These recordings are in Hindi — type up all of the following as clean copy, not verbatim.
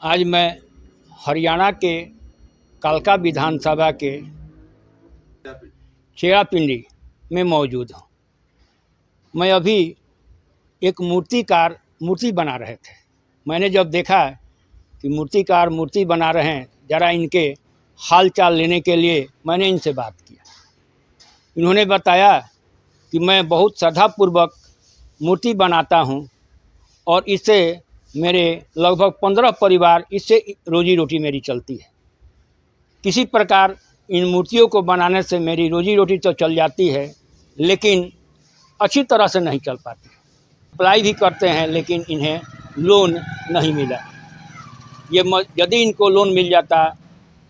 आज मैं हरियाणा के कालका विधानसभा के छेड़ापिंडी में मौजूद हूँ। मैं अभी एक मूर्तिकार मूर्ति बना रहे थे। मैंने जब देखा कि मूर्तिकार मूर्ति बना रहे हैं, ज़रा इनके हाल चाल लेने के लिए मैंने इनसे बात किया। इन्होंने बताया कि मैं बहुत श्रद्धापूर्वक मूर्ति बनाता हूँ और इससे मेरे लगभग 15 परिवार, इससे रोजी रोटी मेरी चलती है। किसी प्रकार इन मूर्तियों को बनाने से मेरी रोजी रोटी तो चल जाती है, लेकिन अच्छी तरह से नहीं चल पाती। अप्लाई भी करते हैं लेकिन इन्हें लोन नहीं मिला। यदि इनको लोन मिल जाता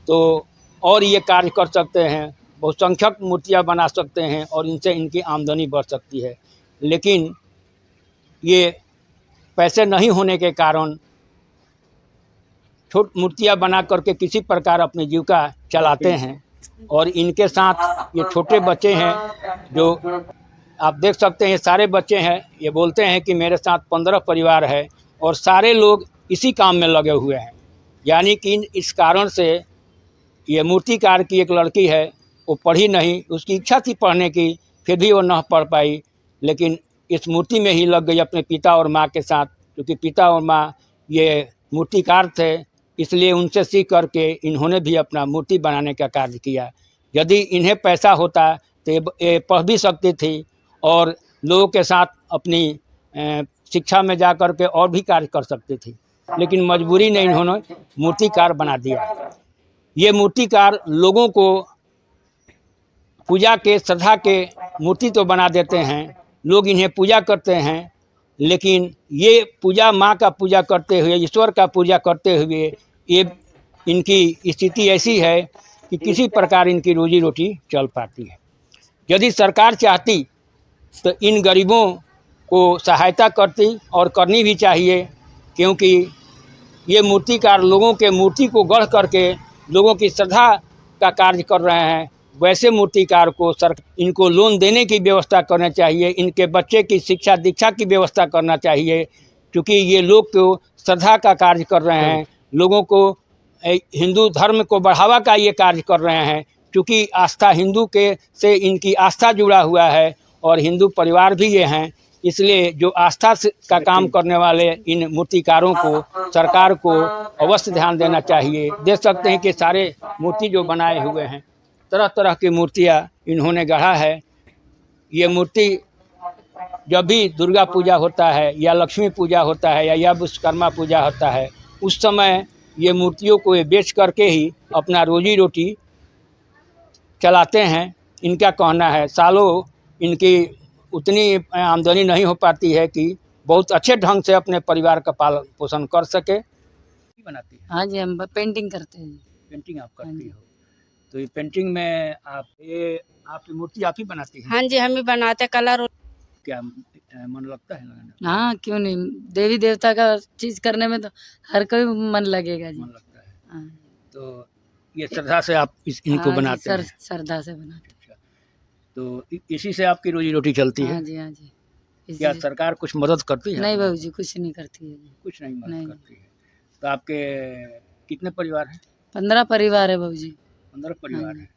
तो और ये कार्य कर सकते हैं, बहुसंख्यक मूर्तियाँ बना सकते हैं और इनसे इनकी आमदनी बढ़ सकती है। लेकिन ये पैसे नहीं होने के कारण छोट मूर्तियाँ बना करके किसी प्रकार अपनी जीविका चलाते हैं। और इनके साथ ये छोटे बच्चे हैं, जो आप देख सकते हैं, सारे बच्चे हैं। ये बोलते हैं कि मेरे साथ 15 परिवार है और सारे लोग इसी काम में लगे हुए हैं। यानी कि इस कारण से ये मूर्तिकार की एक लड़की है, वो पढ़ी नहीं, उसकी इच्छा थी पढ़ने की, फिर भी वो न पढ़ पाई, लेकिन इस मूर्ति में ही लग गई अपने पिता और माँ के साथ। क्योंकि पिता और माँ ये मूर्तिकार थे, इसलिए उनसे सीख करके इन्होंने भी अपना मूर्ति बनाने का कार्य किया। यदि इन्हें पैसा होता तो ये पढ़ भी सकती थी और लोगों के साथ अपनी शिक्षा में जा कर के और भी कार्य कर सकती थी, लेकिन मजबूरी ने इन्होंने मूर्तिकार बना दिया। ये मूर्तिकार लोगों को पूजा के, श्रद्धा के मूर्ति तो बना देते हैं, लोग इन्हें पूजा करते हैं, लेकिन ये पूजा माँ का पूजा करते हुए, ईश्वर का पूजा करते हुए, ये इनकी स्थिति ऐसी है कि किसी प्रकार इनकी रोजी रोटी चल पाती है। यदि सरकार चाहती तो इन गरीबों को सहायता करती, और करनी भी चाहिए, क्योंकि ये मूर्तिकार लोगों के मूर्ति को गढ़ करके लोगों की श्रद्धा का कार्य कर रहे हैं। वैसे मूर्तिकार को इनको लोन देने की व्यवस्था करना चाहिए, इनके बच्चे की शिक्षा दीक्षा की व्यवस्था करना चाहिए, क्योंकि ये लोग को श्रद्धा का कार्य कर रहे हैं, लोगों को हिंदू धर्म को बढ़ावा का ये कार्य कर रहे हैं। क्योंकि आस्था हिंदू के से इनकी आस्था जुड़ा हुआ है और हिंदू परिवार भी ये हैं, इसलिए जो आस्था का काम करने वाले इन मूर्तिकारों को सरकार को अवश्य ध्यान देना चाहिए। देख सकते हैं कि सारे मूर्ति जो बनाए हुए हैं, तरह तरह की मूर्तियाँ इन्होंने गढ़ा है। ये मूर्ति जब भी दुर्गा पूजा होता है या लक्ष्मी पूजा होता है या विश्वकर्मा पूजा होता है, उस समय ये मूर्तियों को ये बेच करके ही अपना रोजी रोटी चलाते हैं। इनका कहना है सालों इनकी उतनी आमदनी नहीं हो पाती है कि बहुत अच्छे ढंग से अपने परिवार का पालन पोषण कर सके। बनाती है? हाँ जी, हम पेंटिंग करते हैं। पेंटिंग आप करती हो? तो ये पेंटिंग में आपकी मूर्ति आप ही बनाती हैं? हाँ जी, हम ही बनाते कलर। क्या मन लगता है लगाने? हाँ, क्यों नहीं, देवी देवता का चीज करने में तो हर कोई मन लगेगा जी। मन लगता है। हाँ। तो ये श्रद्धा से आप इनको हाँ बनाते हैं? श्रद्धा से बनाते। अच्छा, तो इसी से आपकी रोजी रोटी चलती है? हाँ जी, हाँ जी। क्या सरकार कुछ मदद करती है? नहीं बाबू जी, कुछ नहीं करती है जी। कुछ नहीं मदद करती है। तो आपके कितने परिवार हैं? 15 परिवार है बाबू जी। 15 परिवार हैं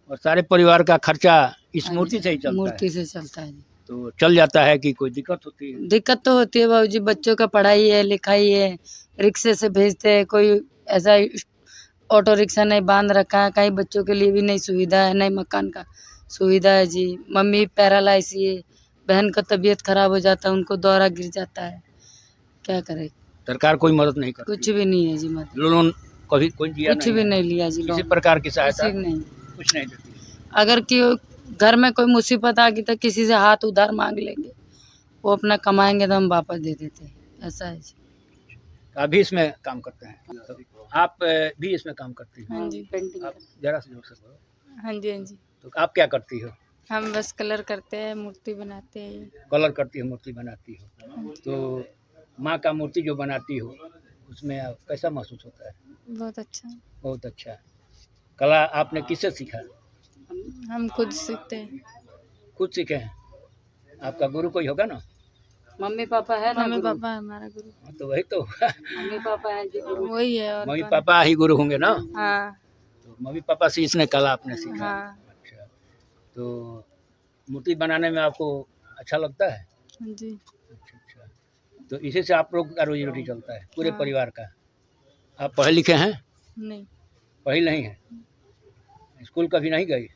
और सारे परिवार का खर्चा इस मूर्ति से ही चलता है? मूर्ति से चलता है। तो चल जाता है कि कोई दिक्कत होती है? दिक्कत तो होती है बाबू जी, बच्चों का पढ़ाई है, लिखाई है, रिक्शे से भेजते हैं, कोई ऐसा ऑटो रिक्शा नहीं बांध रखा है, कहीं बच्चों के लिए भी नहीं सुविधा है, नहीं मकान का सुविधा है जी। मम्मी पैरालाइज है, बहन का तबीयत खराब हो जाता है, उनको दौरा गिर जाता है, क्या करे? सरकार कोई मदद नहीं करती? कुछ भी नहीं है जी मदद। लोन कभी कोई दिया? कुछ भी नहीं लिया जी, किसी प्रकार की सहायता नहीं, कुछ नहीं देती? अगर कि घर में कोई मुसीबत आ गई तो किसी से हाथ उधार मांग लेंगे, वो अपना कमाएंगे तो हम वापस दे देते हैं, ऐसा है जी। आप भी इसमें काम करते हैं? तो आप भी इसमें काम करती हो? हाँ जी, पेंटिंग। आप जरा से जोर से बोलो। हाँ जी, हाँ जी। तो आप क्या करती हो? हम बस कलर करते हैं, मूर्ति बनाते हैं। कलर करती हो, मूर्ति बनाती हो? तो माँ का मूर्ति जो बनाती हो उसमें कैसा महसूस होता है? बहुत अच्छा। बहुत अच्छा। कला आपने किससे सीखा? हम खुद सीखते हैं। खुद सीखे हैं? आपका गुरु कोई होगा ना? मम्मी पापा है ना मम्मी गुरु? पापा है हमारा गुरु। हाँ, तो वही तो मम्मी पापा है जी गुरु। वही है और मम्मी कौन? पापा ही गुरु होंगे ना। हाँ तो मम्मी पापा से इसने कला आपने सीखा। हाँ अच्छा, तो मूर्ति बनाने में आपको अच्छा लगता है? जी। अच्छा अच्छा, तो इसी से आप लोग का रोजी रोटी चलता है पूरे हाँ। परिवार का? आप पढ़े लिखे हैं? नहीं पढ़ी नहीं है? स्कूल कभी नहीं गई?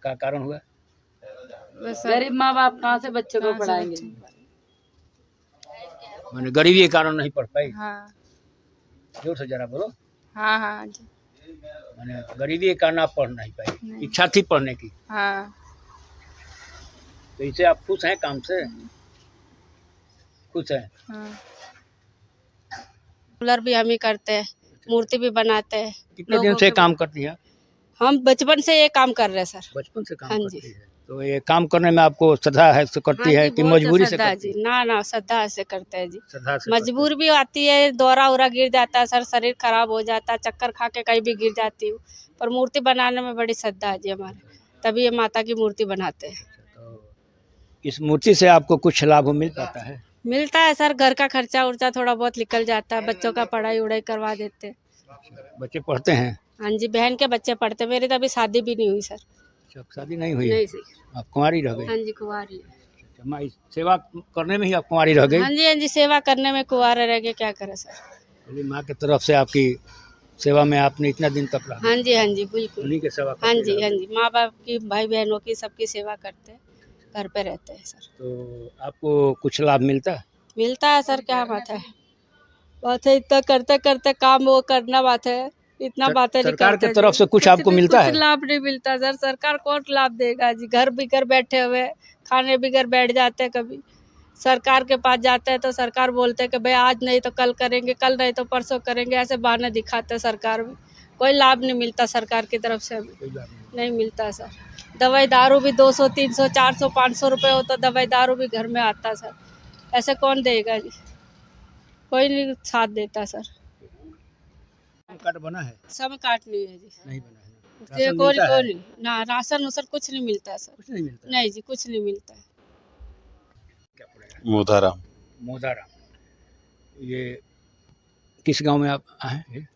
का कारण हुआ? बस गरीब माँ बाप कहाँ से बच्चों को कहाँ से पढ़ाएंगे? मैंने गरीबी के कारण नहीं पढ़ पाई? हाँ जोर से जरा बोलो। हाँ हाँ जी। मैंने गरीबी के कारण आप पढ़ नहीं पाई? नहीं। इच्छा थी पढ़ने की, हाँ तो इससे आप खुश हैं? काम से खुश हैं? हाँ कूलर भी हम ही करते हैं, मूर्ति भी बनाते हैं। कितने दिन से काम करती हैं? हम बचपन से ये काम कर रहे हैं सर। बचपन से काम हाँ करती जी। है, तो ये काम करने में आपको श्रद्धा है से करती हाँ है जी, कि बहुत मजबूरी से श्रद्धा करती जी। है? ना ना श्रद्धा से करते हैं जी। श्रद्धा से मजबूर भी आती है, दौरा उरा गिर जाता है सर, शरीर खराब हो जाता है, चक्कर खा के कहीं भी गिर जाती हूँ, पर मूर्ति बनाने में बड़ी श्रद्धा है जी हमारे, तभी ये माता की मूर्ति बनाते हैं। तो इस मूर्ति से आपको कुछ लाभ मिल पाता है? मिलता है सर, घर का खर्चा उर्चा थोड़ा बहुत निकल जाता है, बच्चों का पढ़ाई उड़ाई करवा देते हैं। बच्चे पढ़ते हैं? हाँ जी, बहन के बच्चे पढ़ते, मेरी तो अभी शादी भी नहीं हुई सर। अच्छा, शादी नहीं हुई है? नहीं सर। आप कुंवारी रह गई? हाँ जी, कुंवारी है। अच्छा, माँ इस सेवा करने में ही आप कुंवारी रह गई? हाँ जी, सेवा करने में कुंवारे रह गए, क्या करें सर। बोली माँ की तरफ से आपकी सेवा में आपने इतना दिन तक रहा? हाँ जी बिल्कुल। उन्हीं की सेवा हाँ करते जी रहे? हाँ जी, माँ बाप की, भाई बहनों की, सबकी सेवा करते हैं, घर पे रहते हैं सर। तो आपको कुछ लाभ मिलता है? मिलता है सर, क्या बात है, इतना करते करते काम वो करना बात है, इतना बातें नहीं सरकार करते की तरफ जी। से कुछ आपको मिलता है? कुछ लाभ नहीं मिलता सर, सरकार कौन लाभ देगा जी। घर बिगर बैठे हुए, खाने बिगर बैठ जाते हैं, कभी सरकार के पास जाते हैं तो सरकार बोलते हैं कि भाई आज नहीं तो कल करेंगे, कल नहीं तो परसों करेंगे, ऐसे बहाने दिखाते हैं सरकार में। कोई लाभ नहीं मिलता सरकार की तरफ से हमें, कोई लाभ नहीं। नहीं मिलता सर। दवाई दारू भी 200 300 400 500 रुपये हो तो दवाई दारू भी घर में आता सर, ऐसे कौन देगा जी, कोई नहीं साथ देता सर। कार्ड बना है? सब काट नहीं है जी, नहीं बना है ना? ये राशन कोई मिलता है? कोई नहीं ना, राशन उसन कुछ नहीं मिलता है सर। कुछ नहीं मिलता है? नहीं जी, कुछ नहीं मिलता है। क्या पड़ेगा? मोदाराम। मोदाराम। ये किस गांव में आप आए हैं?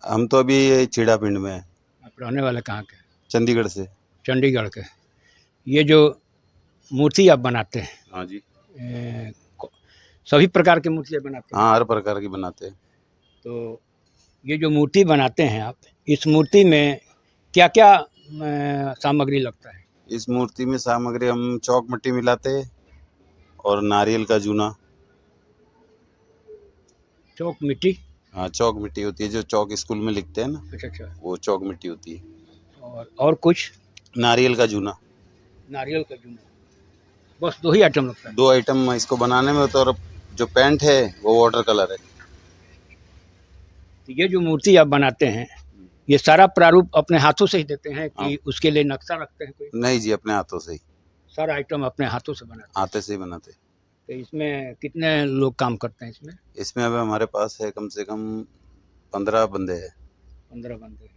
हम तो अभी ये चीड़ा पिंड में हैं, आप रहने वाले कहाँ के? चंडीगढ़ से। चंडीगढ़ के। ये जो मूर्ति आप बनाते हैं, हाँ जी। सभी प्रकार की मूर्तियाँ बनाते हैं? हाँ, हर प्रकार की बनाते हैं। तो ये जो मूर्ति बनाते हैं आप, इस मूर्ति में क्या क्या सामग्री लगता है? इस मूर्ति में सामग्री हम चौक मिट्टी मिलाते हैं और नारियल का जूना। चौक मिट्टी? हाँ, चौक मिट्टी होती है जो चौक स्कूल में लिखते हैं ना, अच्छा अच्छा। वो चौक मिट्टी होती है। और कुछ? नारियल का जूना। नारियल का जूना। बस 2 ही आइटम लगता है? 2 आइटम इसको बनाने में होता है, और जो पेंट है वो वाटर कलर है। तो ये जो मूर्ति आप बनाते हैं, ये सारा प्रारूप अपने हाथों से ही देते हैं कि उसके लिए नक्शा रखते हैं कोई? नहीं जी, अपने हाथों से ही। सारा आइटम अपने हाथों से बनाते हैं? हाथे से ही बनाते हैं। तो इसमें कितने लोग काम करते हैं इसमें? इसमें अभी हमारे पास है कम से कम 15 बंदे हैं। 15 बंदे।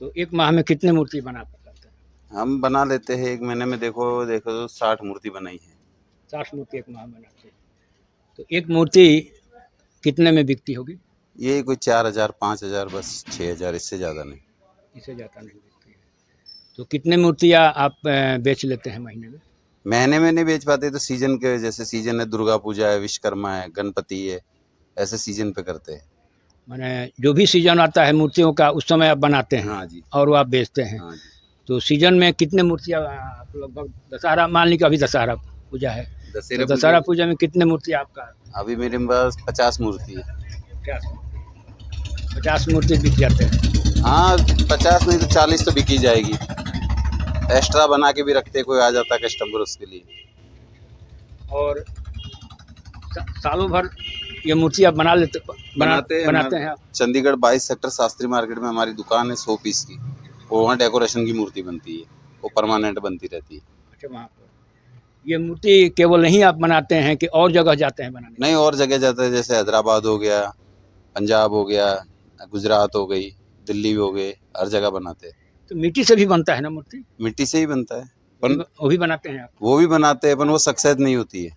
तो एक माह में कितने मूर्ति बना पाते हैं? हम बना लेते हैं 1 महीने में, देखो तो 60 मूर्ति बनाई है। 60 मूर्ति एक माह में बनाते हैं। तो एक मूर्ति कितने में बिकती होगी? ये कोई 4000 5000, बस 6000, इससे ज़्यादा नहीं। इससे ज़्यादा नहीं बिकती है। तो कितने मूर्तियाँ आप बेच लेते हैं महीने में? महीने में नहीं बेच पाते, तो सीजन के, जैसे सीजन है दुर्गा पूजा है, विश्वकर्मा है, गणपति है, ऐसे सीजन पे करते हैं। माने जो भी सीजन आता है मूर्तियों का उस समय आप बनाते हैं? हाँ जी। और वो आप बेचते हैं? हाँ जी। तो सीजन में कितने मूर्तियाँ आप लगभग? दशहरा मान लीजिए, अभी दशहरा पूजा है, तो दशहरा पूजा में कितने मूर्ति आपका? अभी मेरे पास 50 मूर्ति है। 50 मूर्ति बिक जाते हैं? हाँ, 50 नहीं तो 40 तो बिकी जाएगी। एक्स्ट्रा बना के भी रखते, कोई आ जाता कस्टमर उसके लिए। और सालों भर ये मूर्ति आप बनाते हैं आप? चंडीगढ़ 22 सेक्टर शास्त्री मार्केट में हमारी दुकान है 100 पीस की, और वहाँ डेकोरेशन की मूर्ति बनती है, वो परमानेंट बनती रहती है। अच्छा, वहाँ पर ये मूर्ति केवल यहीं आप बनाते हैं कि और जगह जाते हैं बनाने? नहीं, और जगह जाते हैं, जैसे हैदराबाद हो गया, पंजाब हो गया, गुजरात हो गई, दिल्ली हो गए, हर जगह बनाते हैं। तो मिट्टी से भी बनता है ना मूर्ति? मिट्टी से ही बनता है, पर वो भी बनाते हैं आप? वो भी बनाते हैं, पर वो सक्सेस नहीं होती है।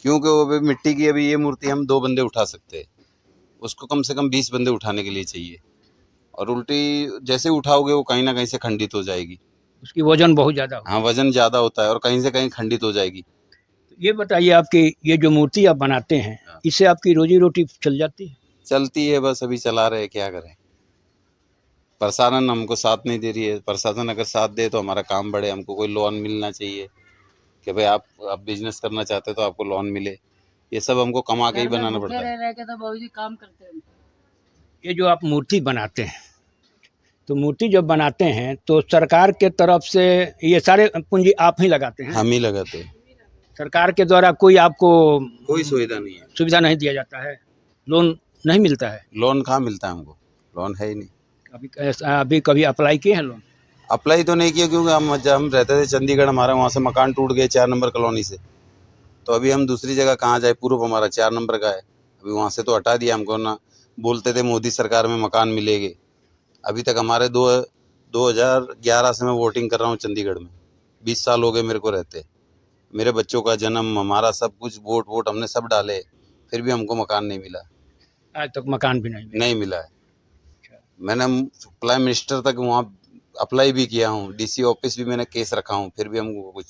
क्योंकि वो अभी मिट्टी की अभी ये मूर्ति हम 2 बंदे उठा सकते हैं, उसको कम से कम 20 बंदे उठाने के लिए चाहिए, और उल्टी जैसे उठाओगे वो कहीं ना कहीं से खंडित हो जाएगी। उसकी वजन बहुत ज़्यादा हो। हाँ, वजन ज़्यादा होता है और कहीं से कहीं खंडित हो जाएगी। ये बताइए, आपकी ये जो मूर्ति आप बनाते हैं, इससे आपकी रोजी रोटी चल जाती है? चलती है, बस अभी चला रहे हैं, क्या करें। प्रशासन हमको साथ नहीं दे रही है। प्रशासन अगर साथ दे तो हमारा काम बढ़े, हमको कोई लोन मिलना चाहिए कि भाई आप बिजनेस करना चाहते हो तो आपको लोन मिले। ये सब हमको कमा के ही बनाना पड़ता है। रह के तो बाबूजी काम करते हैं। ये जो आप मूर्ति बनाते हैं, तो मूर्ति जब बनाते हैं तो सरकार के तरफ से ये सारे पूंजी आप ही लगाते हैं? हम ही लगाते हैं। सरकार के द्वारा कोई आपको कोई सुविधा नहीं है। सुविधा नहीं दिया जाता है? लोन नहीं मिलता है? लोन कहाँ मिलता है हमको, लोन है ही नहीं। अभी कभी अप्लाई किए हैं लोन? अप्लाई तो नहीं किया, क्योंकि जब हम रहते थे चंडीगढ़, हमारा वहाँ से मकान टूट गए 4 नंबर कॉलोनी से, तो अभी हम दूसरी जगह कहाँ जाए। पूर्व हमारा 4 नंबर का है, अभी वहाँ से तो हटा दिया हमको ना। बोलते थे मोदी सरकार में मकान मिलेंगे, अभी तक हमारे 2011 से मैं वोटिंग कर रहा हूँ चंडीगढ़ में। 20 साल हो गए मेरे को रहते। मेरे बच्चों का जन्म, हमारा सब कुछ, वोट हमने सब डाले, फिर भी हमको मकान नहीं मिला। आज तक मकान भी नहीं मिला है। मैंने प्राइम मिनिस्टर तक वहाँ अप्लाई भी किया हूँ, डीसी ऑफिस भी मैंने केस रखा हूँ, फिर भी हमको कुछ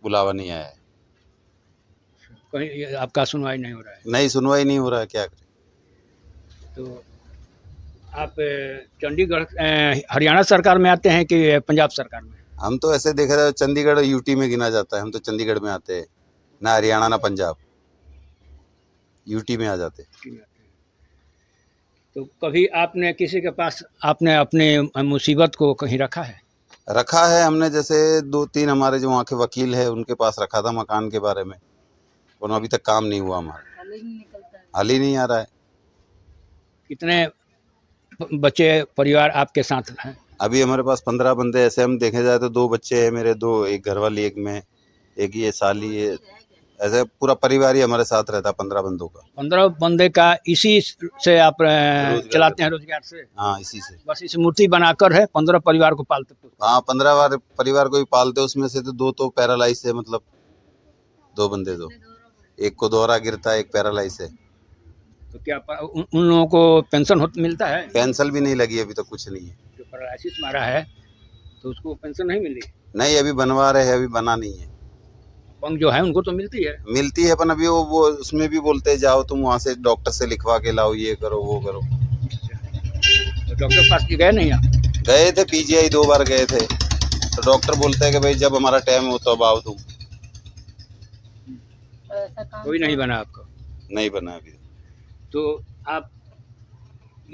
बुलावा नहीं आया है। कहीं आपका सुनवाई नहीं हो रहा है? नहीं, सुनवाई नहीं हो रहा है, क्या करें। तो आप चंडीगढ़ हरियाणा सरकार में आते हैं कि पंजाब सरकार में? हम तो ऐसे देखा जाए चंडीगढ़ यूटी में गिना जाता है, हम तो चंडीगढ़ में आते हैं, ना हरियाणा ना पंजाब, यूटी में आ जाते हैं। तो कभी आपने किसी के पास आपने अपने मुसीबत को कहीं रखा है? रखा है हमने, जैसे 2-3 हमारे जो वहाँ के वकील है उनके पास रखा था मकान के बारे में, और अभी तक काम नहीं हुआ हमारा, हाल ही नहीं आ रहा है। कितने बच्चे परिवार आपके साथ हैं? अभी हमारे पास 15 बंदे ऐसे, हम देखे जाए तो 2 बच्चे हैं मेरे, 2, एक घरवाली, एक मैं, एक ये साली है, ऐसे पूरा परिवार ही हमारे साथ रहता है 15 बंदों का। 15 बंदे का इसी से आप चलाते हैं रोजगार से? हाँ, इसी से। बस इस मूर्ति बनाकर है 15 परिवार को पालते? हाँ, 15 परिवार को भी पालते, उसमें से तो 2 तो पैरालाइज है, मतलब 2 बंदे, 2, एक को दोहरा गिरता है, एक पैरालाइज है। तो क्या उन लोगों को पेंशन मिलता है? पेंशन भी नहीं लगी, अभी तक कुछ नहीं है। जो पैरालिसिस मारा है तो उसको पेंशन नहीं मिली? नहीं, अभी बनवा रहे हैं, अभी बना नहीं है। अपंग जो है उनको तो मिलती है? मिलती है, पर अभी वो उसमें भी बोलते हैं जाओ तुम वहाँ से डॉक्टर से लिखवा के लाओ, ये करो वो करो। तो डॉक्टर पास गए नहीं आप? गए थे, पीजीआई 2 बार गए थे, तो डॉक्टर बोलते हैं कि भाई जब हमारा टाइम हो तब आओ तुम। कोई नहीं बना आपको? नहीं बना अभी। तो आप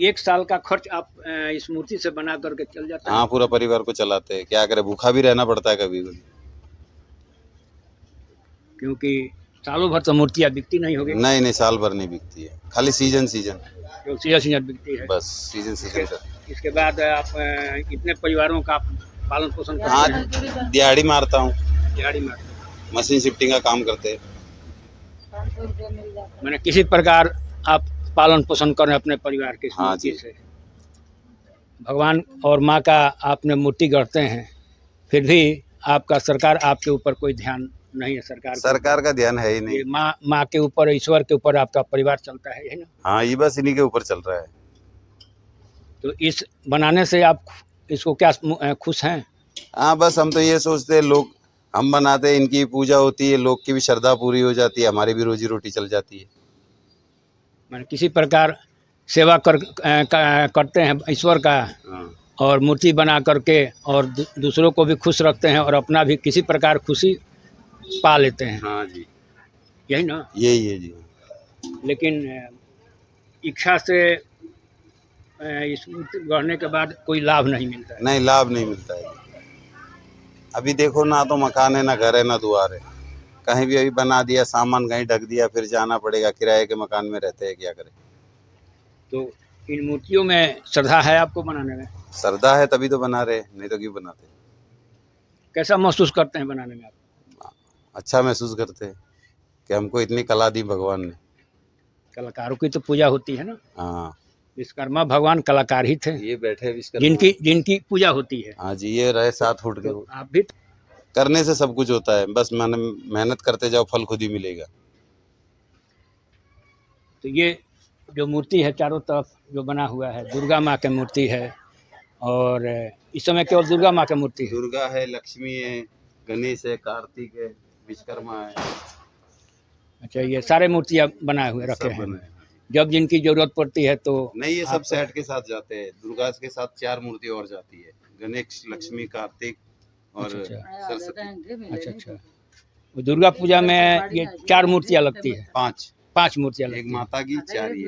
1 साल का खर्च आप इस मूर्ति से बना करके चल जाता है? हाँ, पूरा परिवार को चलाते हैं, क्या करें, भूखा भी रहना पड़ता है कभी कभी, क्योंकि सालों भर तो मूर्तियाँ बिकती नहीं होगी? नहीं, साल भर नहीं बिकती है, खाली सीजन सीजन बिकती है, बस सीजन। इसके बाद आप कितने परिवारों का पालन पोषण करते हाँ, हैं? दिहाड़ी मारता हूँ, दिहाड़ी मारते? मशीन शिफ्टिंग का काम करते हैं। मैंने किसी प्रकार आप पालन पोषण करें अपने परिवार के? हाँ जी। से भगवान और माँ का आपने मूर्ति गढ़ते हैं, फिर भी आपका सरकार आपके ऊपर कोई ध्यान नहीं है? सरकार का ध्यान है ही नहीं। माँ के ऊपर, ईश्वर के ऊपर आपका परिवार चलता है ना? हाँ, ये बस इन्हीं के ऊपर चल रहा है। तो इस बनाने से आप इसको क्या खुश हैं? हाँ, बस हम तो ये सोचते हैं, लोग हम बनाते हैं, इनकी पूजा होती है, लोग की भी श्रद्धा पूरी हो जाती है, हमारी भी रोजी रोटी चल जाती है। मैंने किसी प्रकार सेवा करते हैं ईश्वर का, और मूर्ति बना करके और दूसरों को भी खुश रखते हैं और अपना भी किसी प्रकार खुशी पा लेते हैं। हाँ जी, यही ना? यही है जी। लेकिन इच्छा से इस मूर्ति गढ़ने के बाद कोई लाभ नहीं मिलता है? नहीं, लाभ नहीं मिलता है। अभी देखो ना, तो मकान है, ना घर है, ना द्वार है, कहीं भी अभी बना दिया, सामान कहीं ढक दिया, फिर जाना पड़ेगा, किराए के मकान में रहते हैं, क्या करें। तो इन मूर्तियों में श्रद्धा है आपको बनाने में? श्रद्धा है तभी तो बना रहे, नहीं तो क्यों बनाते। कैसा महसूस करते हैं बनाने में आप? अच्छा महसूस करते हैं कि हमको इतनी कला दी भगवान ने। कलाकारों की तो पूजा होती है ना? हाँ, विश्वकर्मा भगवान कलाकार ही थे। ये बैठे विश्वकर्मा, जिनकी पूजा होती है। हाँ जी, ये रहे 7 फुट के। तो आप भी करने से सब कुछ होता है, बस मेहनत करते जाओ, फल खुद ही मिलेगा। तो ये जो मूर्ति है चारों तरफ जो बना हुआ है दुर्गा माँ की मूर्ति है, और इस समय केवल दुर्गा माँ की मूर्ति है। दुर्गा है, लक्ष्मी है, गणेश है, कार्तिक है, विश्वकर्मा है, अच्छा, ये सारे मूर्तियाँ बनाए हुए रखे सब हैं। बने हैं। जब जिनकी जरूरत पड़ती है तो नहीं, ये सब आप- सेट के साथ जाते हैं। दुर्गा के साथ 4 मूर्ति और जाती है, गणेश, लक्ष्मी, कार्तिक और अच्छा, सरस्वती। अच्छा। वो दुर्गा पूजा में ये 4 मूर्तियाँ लगती है, 5 मूर्तियाँ एक लगती है। माता की, 4 ये।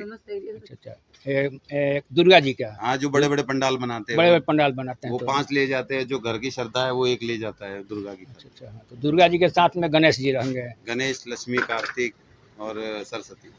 अच्छा, एक दुर्गा जी का हाँ, जो बड़े बड़े पंडाल बनाते हैं बड़े बड़े पंडाल बनाते हैं वो तो 5 ले जाते हैं। जो घर की श्रद्धा है वो 1 ले जाता है दुर्गा की। अच्छा, हाँ, तो दुर्गा जी के साथ में गणेश जी रहेंगे। गणेश, लक्ष्मी, कार्तिक और सरस्वती।